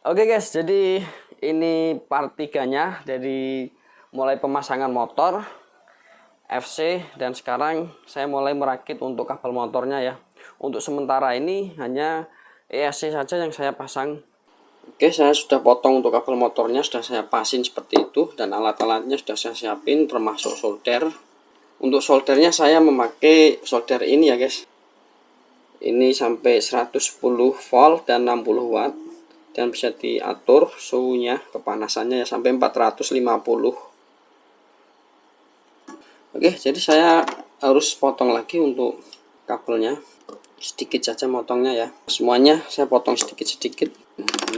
Oke guys, jadi ini part 3-nya dari mulai pemasangan motor FC, dan sekarang saya mulai merakit untuk kabel motornya ya. Untuk sementara ini hanya ESC saja yang saya pasang. Oke, saya sudah potong untuk kabel motornya, sudah saya pasin seperti itu, dan alat-alatnya sudah saya siapin termasuk solder. Untuk soldernya saya memakai solder ini ya guys. Ini sampai 110 volt dan 60 watt. Dan bisa diatur suhunya, kepanasannya ya sampai 450. Oke, jadi saya harus potong lagi untuk kabelnya. Sedikit saja motongnya ya. Semuanya saya potong sedikit-sedikit.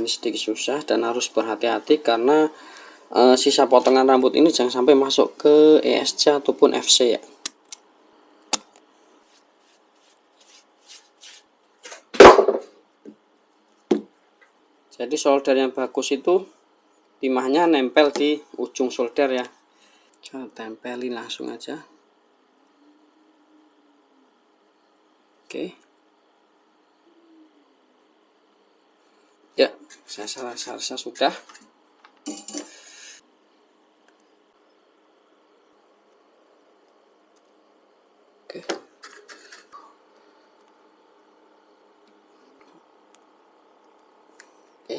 Ini sedikit susah dan harus berhati-hati karena sisa potongan rambut ini jangan sampai masuk ke ESC ataupun FC ya. Jadi solder yang bagus itu timahnya nempel di ujung solder ya. Saya tempelin langsung aja. Oke. Ya, saya rasa sudah. Oke. Oke.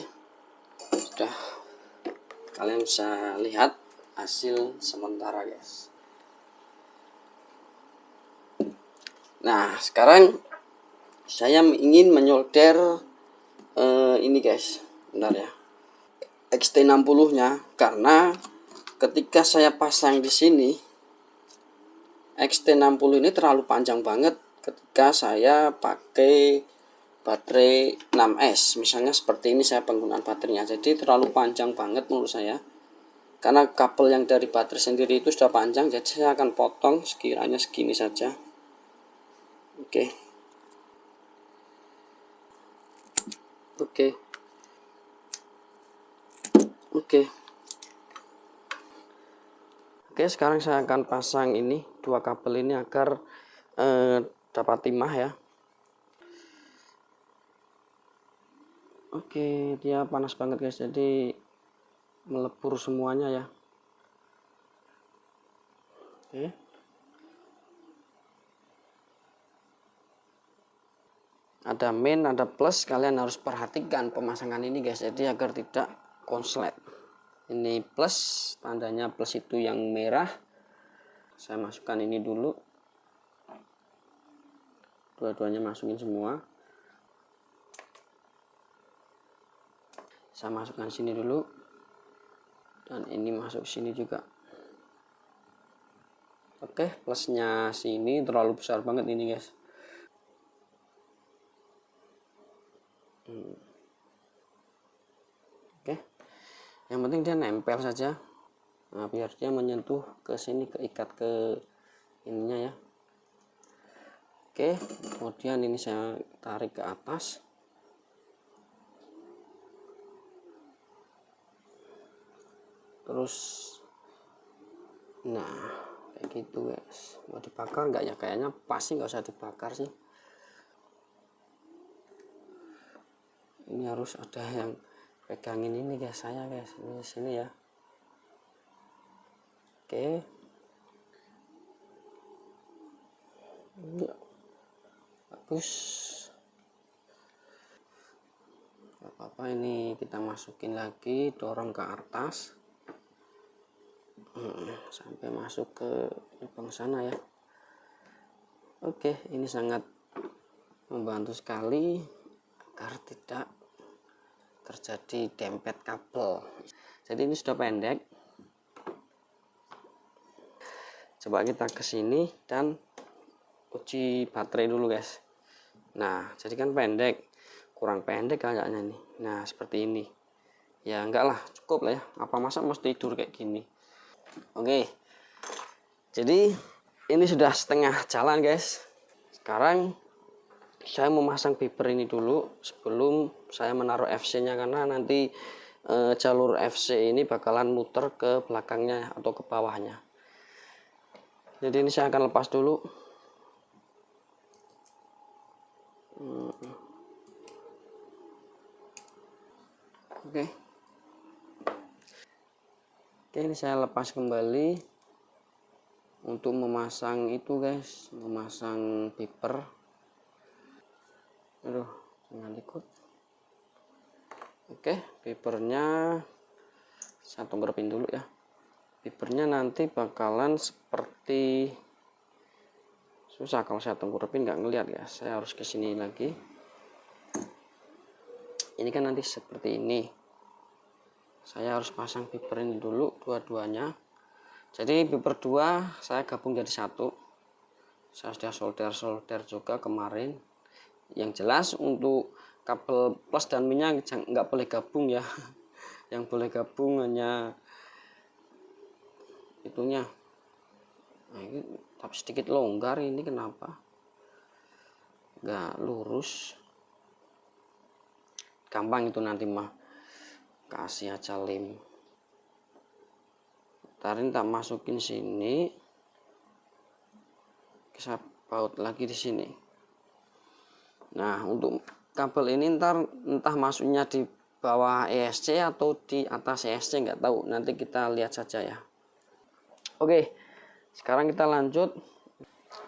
Sudah. Kalian bisa lihat hasil sementara guys. Nah, sekarang saya ingin menyolder ini guys. Bentar ya. XT60-nya, karena ketika saya pasang di sini XT60 ini terlalu panjang banget ketika saya pakai baterai 6S. Misalnya seperti ini saya penggunaan baterainya. Jadi terlalu panjang banget menurut saya. Karena kabel yang dari baterai sendiri itu sudah panjang, jadi saya akan potong sekiranya segini saja. Oke. Oke. Oke. Oke, sekarang saya akan pasang ini dua kabel ini agar dapat timah ya. Oke, dia panas banget guys, jadi melebur semuanya ya. Oke. Ada min, ada plus, kalian harus perhatikan pemasangan ini guys, jadi agar tidak konslet. Ini plus, tandanya plus itu yang merah. Saya masukkan ini dulu. Dua-duanya masukin semua. Saya masukkan sini dulu. Dan ini masuk sini juga. Oke, plusnya sini terlalu besar banget ini guys. Oke, yang penting dia nempel saja. Nah, biar dia menyentuh ke sini, keikat ke ininya ya. Oke, kemudian ini saya tarik ke atas. Terus, nah kayak gitu guys. Mau dibakar nggak ya? Kayaknya pasti nggak usah dibakar sih. Ini harus ada yang pegangin ini guys, saya guys, ini sini ya. Oke. Ya. Bagus. Gak apa-apa, ini kita masukin lagi, dorong ke atas sampai masuk ke lubang sana ya. Oke, ini sangat membantu sekali agar tidak terjadi dempet kabel. Jadi ini sudah pendek. Coba kita ke sini dan uji baterai dulu guys. Nah, jadi kan pendek, kurang pendek kayaknya nih. Nah, seperti ini. Ya enggak lah, cukup lah ya. Apa masa mesti tidur kayak gini? Oke. Jadi ini sudah setengah jalan guys. Sekarang saya memasang beber ini dulu sebelum saya menaruh FC-nya, karena nanti jalur FC ini bakalan muter ke belakangnya atau ke bawahnya. Jadi ini saya akan lepas dulu. Oke. Oke, ini saya lepas kembali untuk memasang itu guys, memasang beeper. Aduh, jangan ikut. Oke, beepernya saya tongkrepin dulu ya. Beepernya nanti bakalan seperti, susah kalau saya tongkrepin nggak ngeliat ya, saya harus kesini lagi. Ini kan nanti seperti ini, saya harus pasang beeper ini dulu dua-duanya. Jadi beeper 2 saya gabung jadi satu. Saya sudah solder juga kemarin. Yang jelas untuk kabel plus dan minus nggak boleh gabung ya. Yang boleh gabung hanya itunya. Nah, ini tapi sedikit longgar ini, kenapa nggak lurus? Gampang itu nanti mah, kasih aja lem. Tarin tak masukin sini, saya baut lagi di sini. Nah, untuk kabel ini entah masuknya di bawah ESC atau di atas ESC, nggak tahu, nanti kita lihat saja ya. Oke, sekarang kita lanjut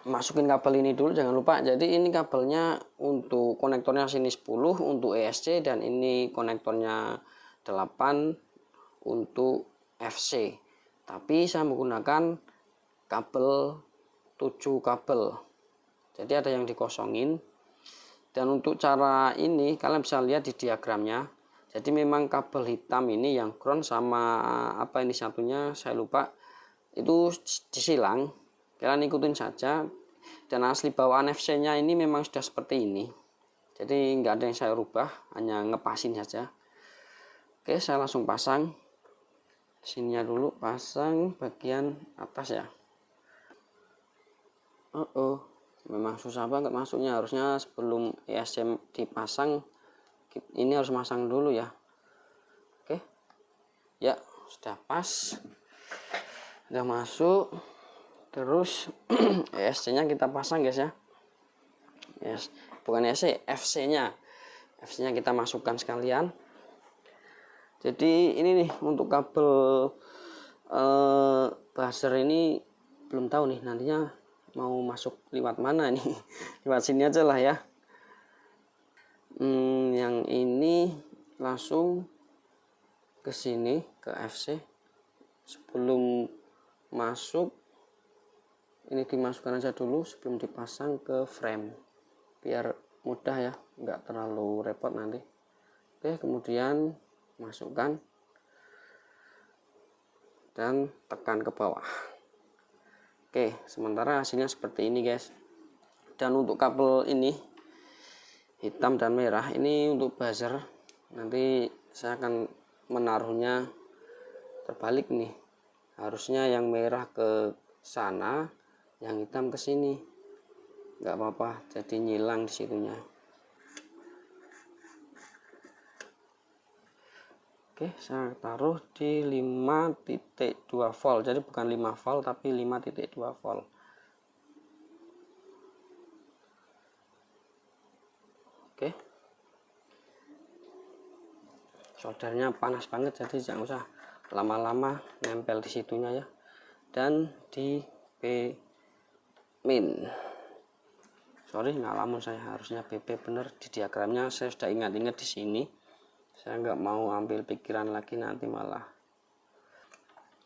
masukin kabel ini dulu, jangan lupa. Jadi ini kabelnya untuk konektornya sini 10 untuk ESC, dan ini konektornya 8 untuk FC. Tapi saya menggunakan kabel 7 kabel, jadi ada yang dikosongin. Dan untuk cara ini kalian bisa lihat di diagramnya. Jadi memang kabel hitam ini yang ground sama apa ini satunya saya lupa, itu disilang. Kalian ikutin saja. Dan asli bawaan FC nya ini memang sudah seperti ini, jadi nggak ada yang saya rubah, hanya ngepasin saja. Oke, saya langsung pasang sininya dulu, pasang bagian atas ya. Memang susah banget masuknya. Harusnya sebelum ESC dipasang ini harus masang dulu ya. Oke ya, sudah pas, udah masuk. Terus ESC nya kita pasang guys ya. Yes, bukan ESC, FC nya kita masukkan sekalian. Jadi ini nih untuk kabel buzzer ini belum tahu nih nantinya mau masuk lewat mana nih. Lewat sini aja lah ya. Yang ini langsung ke sini, ke FC. Sebelum masuk ini dimasukkan aja dulu sebelum dipasang ke frame, biar mudah ya, nggak terlalu repot nanti. Oke, kemudian masukkan dan tekan ke bawah. Oke, sementara hasilnya seperti ini guys. Dan untuk kabel ini hitam dan merah ini untuk buzzer, nanti saya akan menaruhnya terbalik nih. Harusnya yang merah ke sana, yang hitam ke sini. Nggak apa-apa, jadi nyilang di situnya. Oke, saya taruh di 5.2 volt. Jadi bukan 5 volt tapi 5.2 volt. Oke. Soldernya panas banget, jadi jangan usah lama-lama nempel di situnya ya. Dan di min. Sorry, ngalamun saya, harusnya BP bener di diagramnya. Saya sudah ingat-ingat di sini. Saya nggak mau ambil pikiran lagi, nanti malah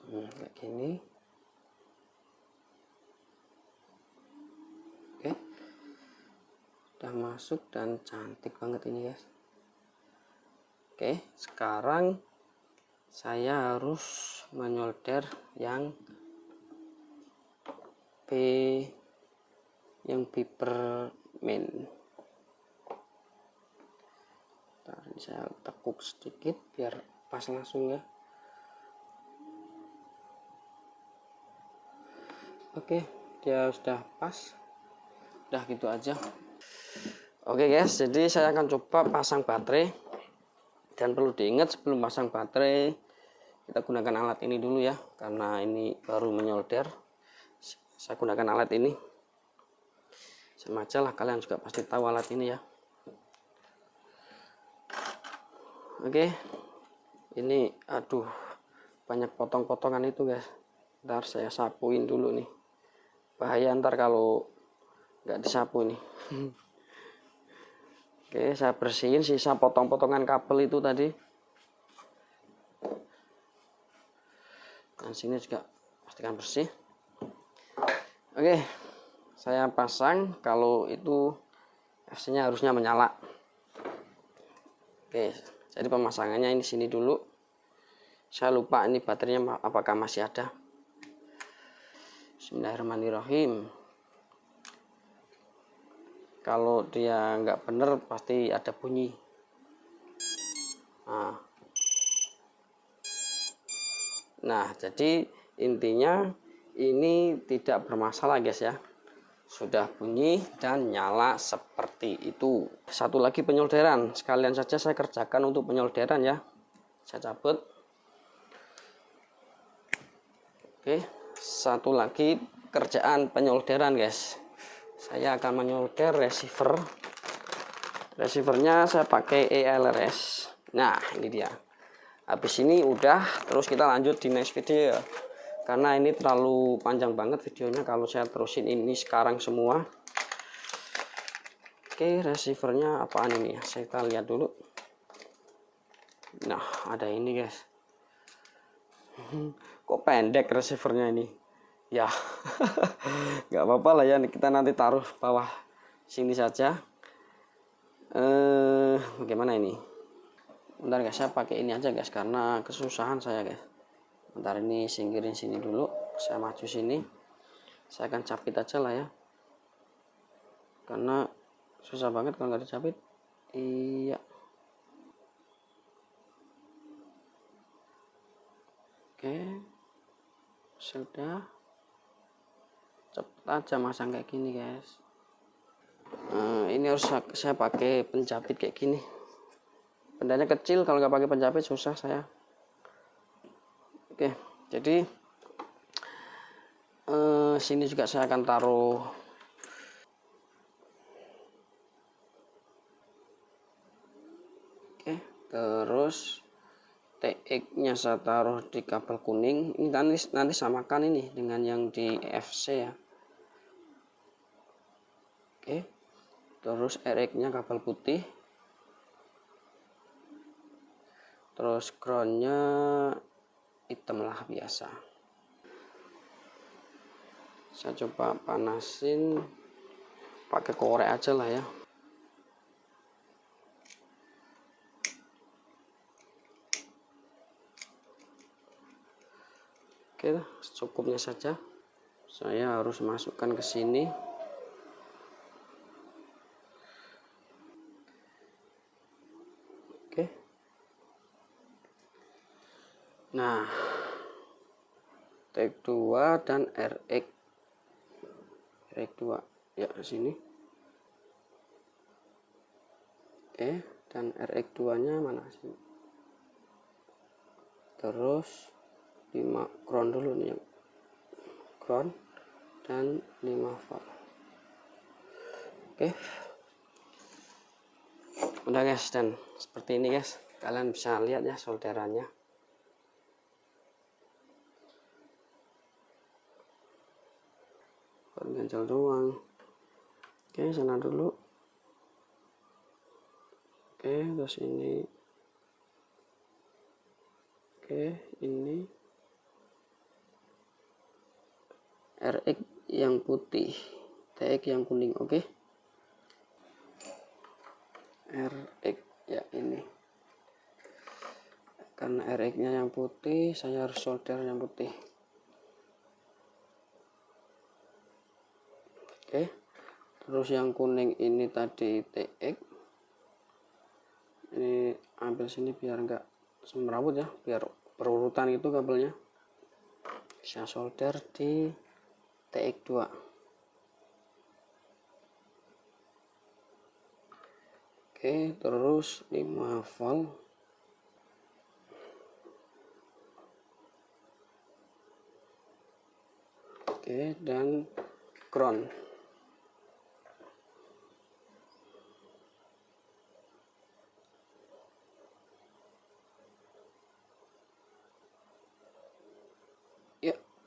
kayak gini. Oke, udah masuk dan cantik banget ini guys. Oke, sekarang saya harus menyolder yang beeper main. Ini saya tekuk sedikit biar pas langsung ya. Oke, dia sudah pas, udah gitu aja. Oke guys, jadi saya akan coba pasang baterai. Dan perlu diingat sebelum pasang baterai kita gunakan alat ini dulu ya, karena ini baru menyolder. Saya gunakan alat ini, sama aja lah, kalian juga pasti tahu alat ini ya. Oke, Ini aduh, banyak potong-potongan itu guys. Ntar saya sapuin dulu nih, bahaya ntar kalau nggak disapu nih. Oke, saya bersihin sisa potong-potongan kabel itu tadi. Dan sini juga pastikan bersih. Oke, saya pasang. Kalau itu FC nya harusnya menyala. Oke, jadi pemasangannya ini sini dulu. Saya lupa ini baterainya apakah masih ada. Bismillahirrahmanirrahim. Kalau dia nggak bener pasti ada bunyi. Nah, jadi intinya ini tidak bermasalah guys ya. Sudah bunyi dan nyala seperti itu. Satu lagi penyolderan, sekalian saja saya kerjakan untuk penyolderan ya. Saya cabut. Oke, satu lagi kerjaan penyolderan guys. Saya akan menyolder receiver. Receivernya saya pakai ELRS. Nah, ini dia. Habis ini udah, terus kita lanjut di next video. Karena ini terlalu panjang banget videonya kalau saya terusin ini sekarang semua. Oke, receivernya apaan ini ya? Kita lihat dulu. Nah, ada ini guys. Kok pendek receivernya ini? Ya, nggak apa-apa lah ya. Kita nanti taruh bawah sini saja. Bagaimana ini? Bentar guys, saya pakai ini aja guys karena kesusahan saya guys. Bentar, ini singkirin sini dulu. Saya maju sini. Saya akan capit aja lah ya. Karena susah banget kalau nggak dicapit. Iya. Oke. Sudah. Cepet aja masang kayak gini guys. Ini harus saya pakai penjapit kayak gini. Bendanya kecil, kalau nggak pakai penjapit susah saya. Oke, jadi sini juga saya akan taruh. Oke, terus TX-nya saya taruh di kabel kuning. Ini nanti samakan ini dengan yang di FC ya. Oke, terus RX-nya kabel putih. Terus ground-nya hitam lah biasa. Saya coba panasin pakai korek aja lah ya. Oke, cukupnya saja. Saya harus masukkan ke sini. Oke. Nah, TX 2 dan RX 2 ya sini. Oke, dan RX 2 nya mana sih? Terus 5 ground dulu nih, ground dan 5 volt. Oke, udah guys, dan seperti ini guys, kalian bisa lihat ya solderannya. Ganjel doang. Oke, sana dulu. Oke, terus ini. Oke, ini RX yang putih, TX yang kuning. Oke, RX ya ini. Karena RX-nya yang putih, saya harus solder yang putih. Oke, terus yang kuning ini tadi TX. Ini ambil sini biar enggak semrawut ya, biar berurutan itu kabelnya. Saya solder di TX 2. Oke, terus 5 volt. Oke, dan ground.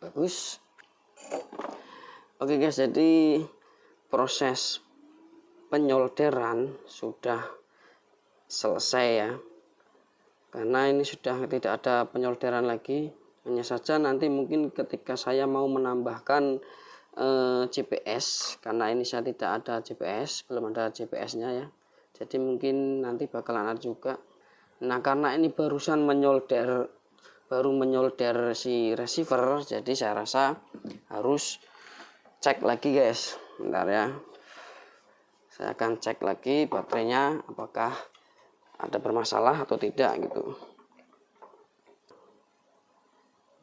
bagus. Oke guys, jadi proses penyolderan sudah selesai ya, karena ini sudah tidak ada penyolderan lagi. Hanya saja nanti mungkin ketika saya mau menambahkan GPS, karena ini saya tidak ada GPS, belum ada GPS nya ya, jadi mungkin nanti bakalan ada juga. Nah karena ini baru menyolder si receiver, jadi saya rasa harus cek lagi guys. Bentar ya, saya akan cek lagi baterainya apakah ada bermasalah atau tidak gitu.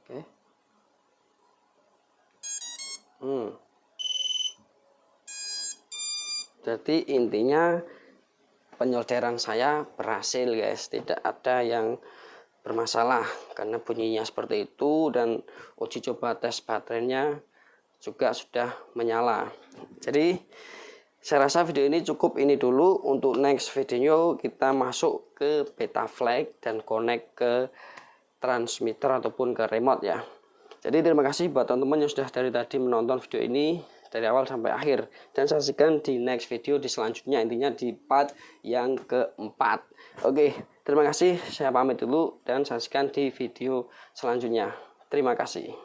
Oke. Jadi intinya penyolderan saya berhasil guys, tidak ada yang bermasalah karena bunyinya seperti itu, dan uji coba tes baterainya juga sudah menyala. Jadi saya rasa video ini cukup ini dulu. Untuk next video kita masuk ke Betaflag dan connect ke transmitter ataupun ke remote ya. Jadi terima kasih buat teman-teman yang sudah dari tadi menonton video ini dari awal sampai akhir, dan saksikan di next video di selanjutnya, intinya di part yang keempat. Oke, terima kasih, saya pamit dulu dan saksikan di video selanjutnya. Terima kasih.